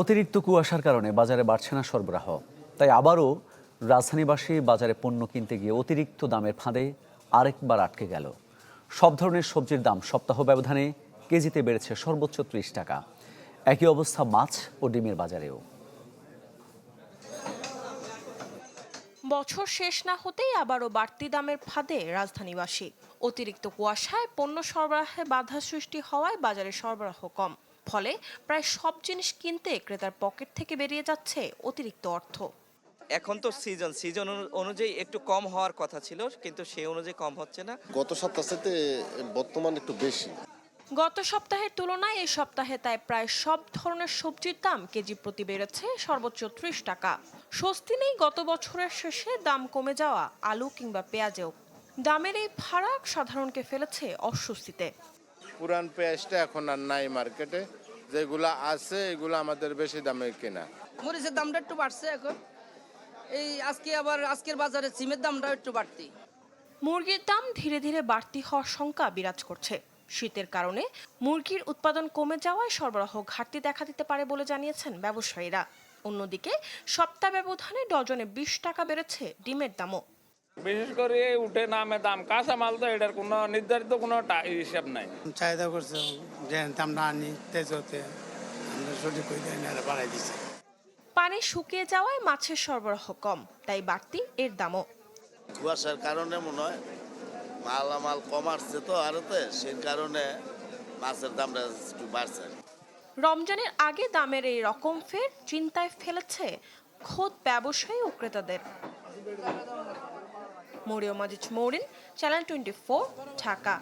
অতিরিক্ত কুয়াশার কারণে বাজারে বাড়ছে না সরবরাহ, তাই আবারও রাজধানীবাসী বাজারে পণ্য কিনতে গিয়ে অতিরিক্ত দামের ফাঁদে আরেকবার আটকে গেল। সব ধরনের সবজির দাম সপ্তাহ ব্যবধানে কেজিতে বেড়েছে সর্বোচ্চ ৩০ টাকা। একই অবস্থা মাছ ও ডিমের বাজারেও। বছর শেষ না হতেই আবারও বাড়তি দামের ফাঁদে রাজধানীবাসী। অতিরিক্ত কুয়াশায় পণ্য সরবরাহে বাধা সৃষ্টি হওয়ায় বাজারে সরবরাহ কম, ফলে প্রায় সব জিনিস কিনতে ক্রেতার পকেট থেকে বেরিয়ে যাচ্ছে অতিরিক্ত অর্থ। এখন তো সিজন অনুযায়ী একটু কম হওয়ার কথা ছিল, কিন্তু সেই অনুযায়ী কম হচ্ছে না। গত সপ্তাহে বর্তমান একটু বেশি। গত সপ্তাহের তুলনায় এই সপ্তাহে তাই প্রায় সব ধরনের সবজির দাম কেজি প্রতি বেড়েছে সর্বোচ্চ ৩০ টাকা। স্বস্তি নেই গত বছরের শেষে দাম কমে যাওয়া আলু কিংবা পেঁয়াজেও। দামের এই ফারাক সাধারণকে ফেলেছে অস্বস্তিতে। পুরান পেঁয়াজটা এখন আর নাই মার্কেটে, যেগুলা আছে এগুলো আমাদের বেশি দামে কেনা। মরিচের দামটা একটু বাড়ছে এখন, এই আজকের বাজারে সিমের দামটা একটু বাড়তি। মুরগির দাম ধীরে ধীরে বাড়তি হওয়ার শঙ্কা বিরাজ করছে। শীতের কারণে মুরগির উৎপাদন কমে যাওয়ায় সরবরাহ ঘাটতি দেখা দিতে পারে বলে জানিয়েছেন ব্যবসায়ীরা। অন্যদিকে সপ্তাহ ব্যবধানে ডজনে ২০ টাকা বেড়েছে ডিমের দামও। বিশেষ করে উঠে নামে দাম, কাঁচা মাল তো এটার কোনো নির্ধারিত কোনো হিসাব নাই। চাহিদা করছে যে আমরা আনি তেজতে আমরা সঠিক করে দেয় না, বাড়াই দিচ্ছে। পানি শুকিয়ে যাওয়ায় মাছের সরবরাহ কম, তাই বাড়তি এর দামও। কুয়াশার কারণে মনে হয় মালামাল কম আসছে তো আরতে, সেই কারণে মাছের দামটা একটু বাড়ছে। রমজানের আগে দামের এই রকম ফের চিন্তায় ফেলেছে খোদ ব্যবসায়ী ও ক্রেতাদের। মরিয়ম আজিজ মৌরিন, চ্যানেল 24, ঢাকা।